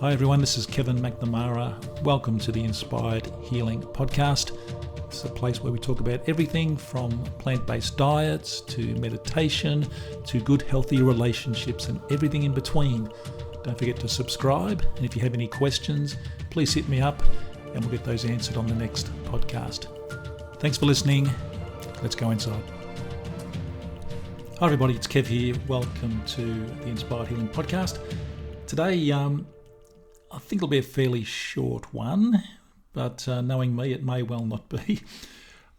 Hi everyone, this is Kevin McNamara. Welcome to the Inspired Healing Podcast. It's a place where we talk about everything from plant-based diets to meditation to good healthy relationships and everything in between. Don't forget to subscribe, and if you have any questions, please hit me up and we'll get those answered on the next podcast. Thanks for listening. Let's go inside. Hi everybody, it's Kev here. Welcome to the Inspired Healing Podcast. Today, I think it'll be a fairly short one, but knowing me, it may well not be.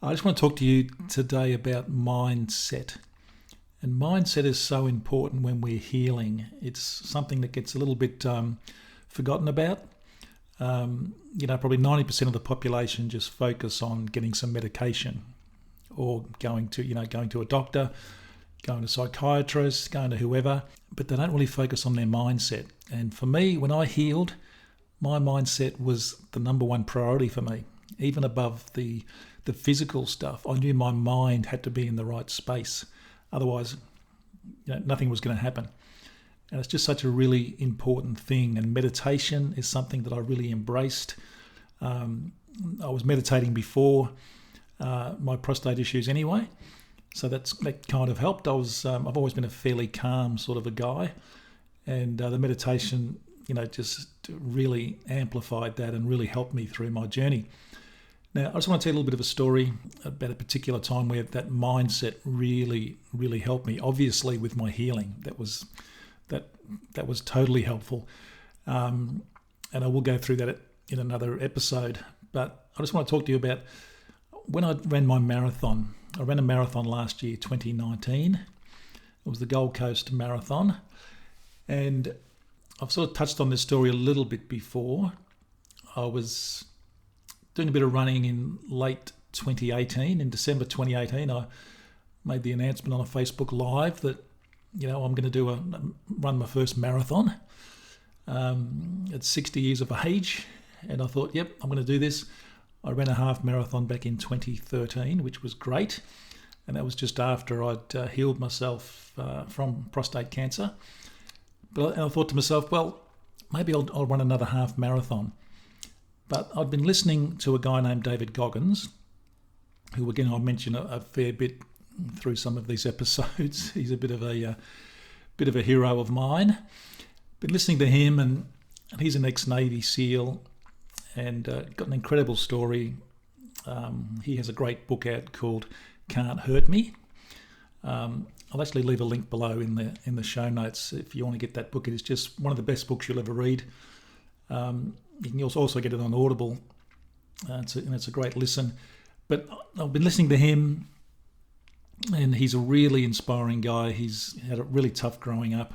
I just want to talk to you today about mindset. And mindset is so important when we're healing. It's something that gets a little bit forgotten about. Probably 90% of the population just focus on getting some medication or going to a doctor, going to a psychiatrist, going to whoever, but they don't really focus on their mindset. And for me, when I healed, my mindset was the number one priority for me, even above the physical stuff. I knew my mind had to be in the right space. Otherwise, nothing was going to happen. And it's just such a really important thing. And meditation is something that I really embraced. I was meditating before my prostate issues anyway. So that kind of helped. I've always been a fairly calm sort of a guy. And the meditation, just really amplified that and really helped me through my journey. Now, I just want to tell you a little bit of a story about a particular time where that mindset really, really helped me. Obviously, with my healing, that was totally helpful. And I will go through that in another episode. But I just want to talk to you about when I ran my marathon. I ran a marathon last year, 2019. It was the Gold Coast Marathon. And I've sort of touched on this story a little bit before. I was doing a bit of running in late 2018. In December 2018, I made the announcement on a Facebook Live that, I'm going to run my first marathon at 60 years of age. And I thought, yep, I'm going to do this. I ran a half marathon back in 2013, which was great. And that was just after I'd healed myself from prostate cancer. And I thought to myself, well, maybe I'll run another half marathon. But I'd been listening to a guy named David Goggins, who again I'll mention a fair bit through some of these episodes. He's a bit of a hero of mine. Been listening to him, and he's an ex-Navy SEAL, and got an incredible story. He has a great book out called Can't Hurt Me. I'll actually leave a link below in the show notes if you want to get that book. It is just one of the best books you'll ever read. You can also get it on Audible. It's a great listen. But I've been listening to him, and he's a really inspiring guy. He's had it really tough growing up,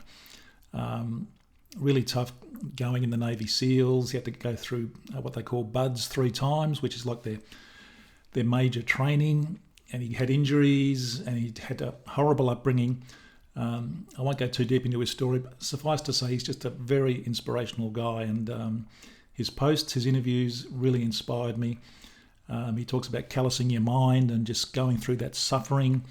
really tough going in the Navy SEALs. He had to go through what they call BUDS 3 times, which is like their major training. And he had injuries, and he had a horrible upbringing. I won't go too deep into his story, but suffice to say, he's just a very inspirational guy. And his posts, his interviews really inspired me. He talks about callousing your mind and just going through that suffering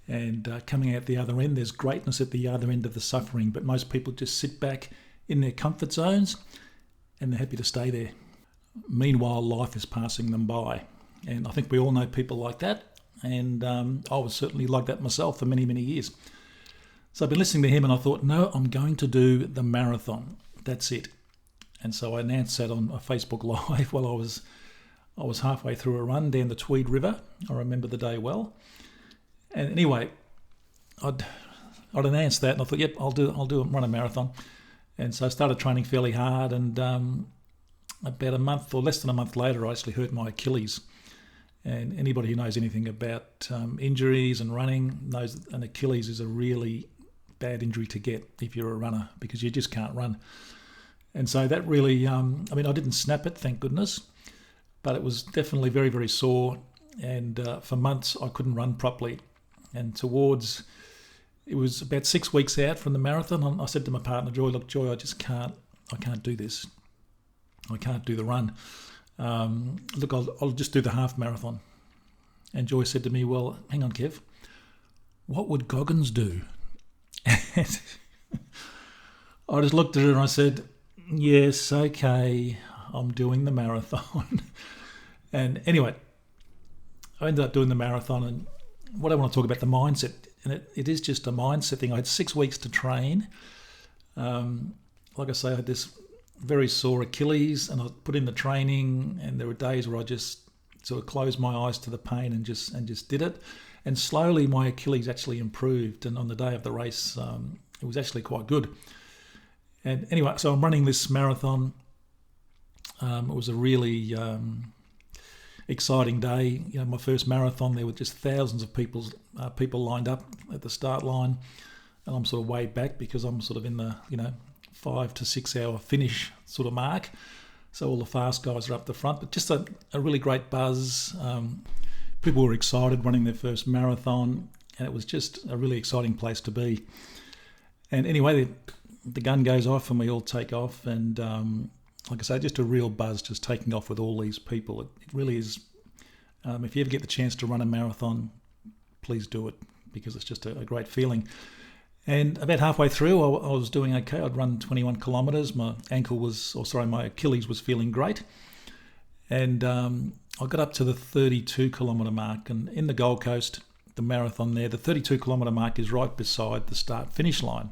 and coming out the other end. There's greatness at the other end of the suffering, but most people just sit back in their comfort zones and they're happy to stay there. Meanwhile, life is passing them by. And I think we all know people like that. And I was certainly like that myself for many, many years. So I've been listening to him and I thought, no, I'm going to do the marathon. That's it. And so I announced that on a Facebook Live while I was halfway through a run down the Tweed River. I remember the day well. And anyway, I'd announced that and I thought, yep, I'll run a marathon. And so I started training fairly hard, and about a month or less than a month later, I actually hurt my Achilles. And anybody who knows anything about injuries and running knows an Achilles is a really bad injury to get if you're a runner, because you just can't run. And so that really, I didn't snap it, thank goodness, but it was definitely very, very sore. And for months, I couldn't run properly. And it was about 6 weeks out from the marathon, I said to my partner, Joy, I can't do this. I can't do the run. I'll just do the half marathon. And Joy said to me, well, hang on, Kev, what would Goggins do? And I just looked at her and I said, yes, okay, I'm doing the marathon. And anyway, I ended up doing the marathon. And what I want to talk about the mindset, and it is just a mindset thing. I had 6 weeks to train. Like I say, I had this very sore Achilles, and I put in the training, and there were days where I just sort of closed my eyes to the pain and just did it. And slowly my Achilles actually improved, and on the day of the race, it was actually quite good. And anyway, so I'm running this marathon. It was a really exciting day. You know, my first marathon, there were just thousands of people lined up at the start line, and I'm sort of way back because I'm sort of in the 5 to 6 hour finish sort of mark. So all the fast guys are up the front, but just a really great buzz. People were excited running their first marathon, and it was just a really exciting place to be. And anyway, the gun goes off and we all take off, and like I say, just a real buzz just taking off with all these people. It really is. If you ever get the chance to run a marathon, please do it, because it's just a great feeling. And about halfway through, I was doing okay. I'd run 21 kilometres. My Achilles was feeling great. And I got up to the 32 kilometre mark. And in the Gold Coast, the marathon there, the 32 kilometre mark is right beside the start finish line.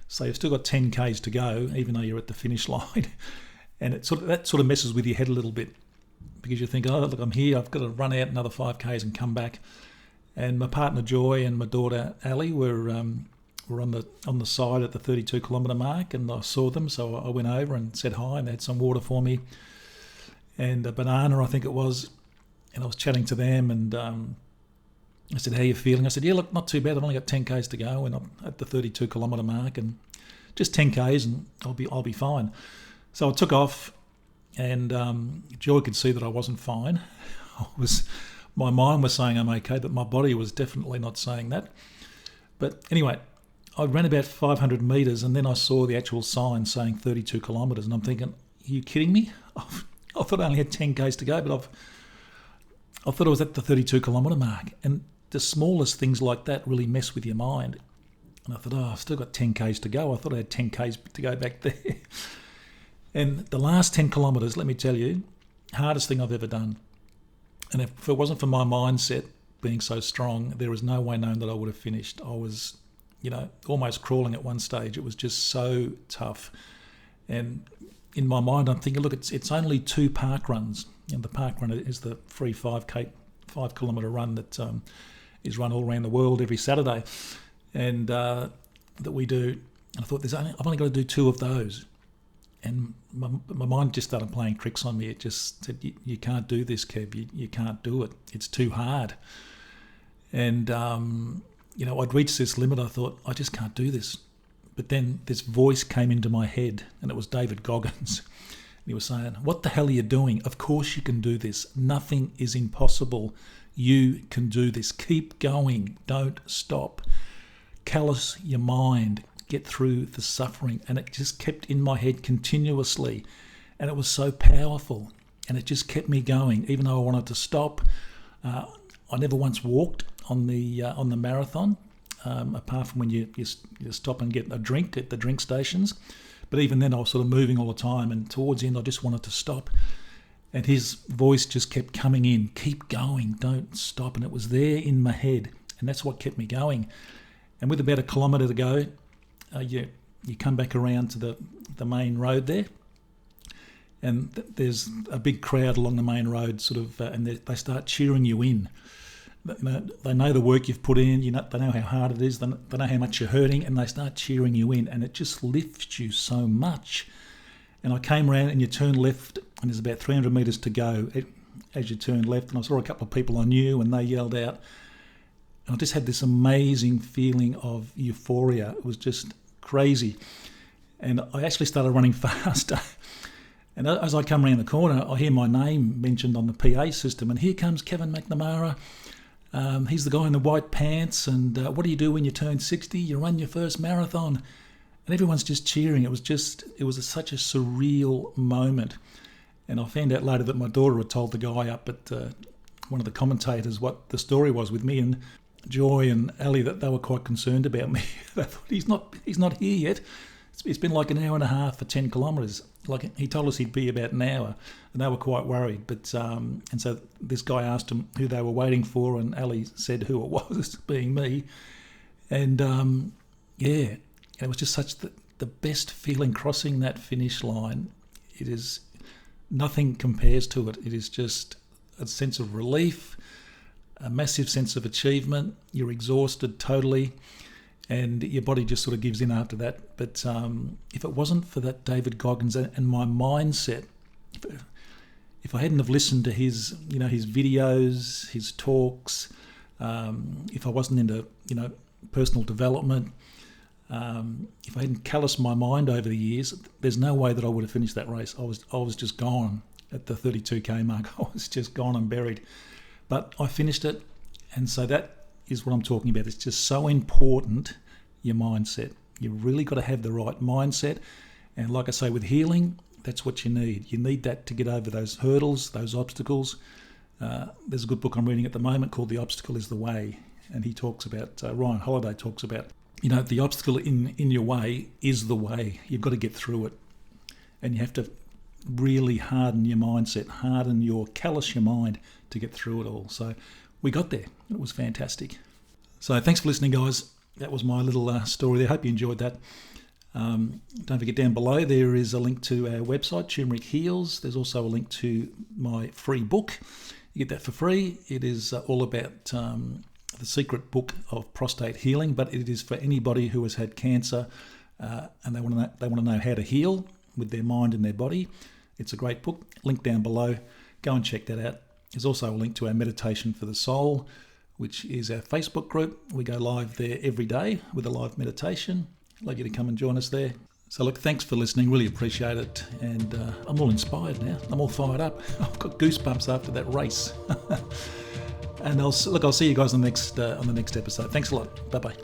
So you've still got 10 Ks to go, even though you're at the finish line. And that sort of messes with your head a little bit, because you think, oh, look, I'm here. I've got to run out another 5 Ks and come back. And my partner Joy and my daughter Ali were on the side at the 32 kilometre mark, and I saw them, so I went over and said hi, and they had some water for me and a banana, I think it was, and I was chatting to them, and I said, how are you feeling? I said, yeah, look, not too bad. I've only got 10 Ks to go, and I'm at the 32 kilometre mark, and just 10 Ks, and I'll be fine. So I took off, and Joy could see that I wasn't fine. My mind was saying I'm okay, but my body was definitely not saying that. But anyway, I ran about 500 metres, and then I saw the actual sign saying 32 kilometres, and I'm thinking, are you kidding me? I thought I only had 10 Ks to go, but I thought I was at the 32 kilometre mark. And the smallest things like that really mess with your mind. And I thought, I've still got 10 Ks to go. I thought I had 10 Ks to go back there. And the last 10 kilometres, let me tell you, hardest thing I've ever done. And if it wasn't for my mindset being so strong, there was no way known that I would have finished. I was, almost crawling at one stage. It was just so tough. And in my mind, I'm thinking, look, it's only 2 park runs. And the park run is the free 5 kilometre run that is run all around the world every Saturday, and that we do. And I thought, I've only got to do 2 of those. And my mind just started playing tricks on me. It just said, you can't do this, Kev. You can't do it. It's too hard. And, I'd reached this limit. I thought, I just can't do this. But then this voice came into my head, and it was David Goggins. And he was saying, what the hell are you doing? Of course you can do this. Nothing is impossible. You can do this. Keep going. Don't stop. Callous your mind. Get through the suffering. And it just kept in my head continuously. And it was so powerful. And it just kept me going, even though I wanted to stop. I never once walked on the marathon, apart from when you stop and get a drink at the drink stations. But even then I was sort of moving all the time, and towards the end I just wanted to stop. And his voice just kept coming in, keep going, don't stop. And it was there in my head, and that's what kept me going. And with about 1 kilometre to go, you come back around to the main road there, and there's a big crowd along the main road, and they start cheering you in. They know the work you've put in. They know how hard it is. They know how much you're hurting, and they start cheering you in, and it just lifts you so much. And I came around, and you turn left, and there's about 300 metres to go as you turn left, and I saw a couple of people I knew, and they yelled out, and I just had this amazing feeling of euphoria. It was just crazy, and I actually started running faster. And as I come around the corner, I hear my name mentioned on the PA system, and here comes Kevin McNamara. He's the guy in the white pants, and what do you do when you turn 60? You run your first marathon. And everyone's just cheering. It was such a surreal moment. And I found out later that my daughter had told the guy up at one of the commentators what the story was with me, and Joy and Ali, that they were quite concerned about me. They thought, he's not here yet. It's been like an hour and a half for 10 kilometres. Like he told us he'd be about an hour, and they were quite worried. But and so this guy asked him who they were waiting for, and Ali said who it was, being me. And it was just such the best feeling crossing that finish line. It is nothing compares to it. It is just a sense of relief, a massive sense of achievement. You're exhausted totally, and your body just sort of gives in after that. But if it wasn't for that David Goggins and my mindset, if I hadn't have listened to his videos, his talks, if I wasn't into personal development, if I hadn't calloused my mind over the years, there's no way that I would have finished that race. I was just gone at the 32k mark. I was just gone and buried. But I finished it, and so that is what I'm talking about. It's just so important, your mindset. You've really got to have the right mindset. And like I say, with healing, that's what you need. You need that to get over those hurdles, those obstacles. There's a good book I'm reading at the moment called The Obstacle is the Way. And he talks about, Ryan Holiday talks about, the obstacle in your way is the way. You've got to get through it. And you have to really harden your mindset, callous your mind to get through it all. So we got there. It was fantastic. So thanks for listening, guys. That was my little story there. Hope you enjoyed that. Don't forget, down below there is a link to our website, Turmeric Heals. There's also a link to my free book. You get that for free. It is all about the secret book of prostate healing, but it is for anybody who has had cancer and they want to know how to heal with their mind and their body. It's a great book. Link down below. Go and check that out. There's also a link to our Meditation for the Soul, which is our Facebook group. We go live there every day with a live meditation. I'd like you to come and join us there. So look, thanks for listening. Really appreciate it. And I'm all inspired now. I'm all fired up. I've got goosebumps after that race. And I'll see you guys on the next episode. Thanks a lot. Bye-bye.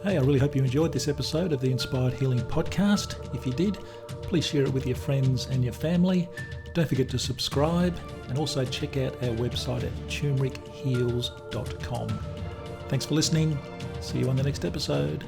Hey, I really hope you enjoyed this episode of the Inspired Healing Podcast. If you did, please share it with your friends and your family. Don't forget to subscribe, and also check out our website at turmericheals.com. Thanks for listening. See you on the next episode.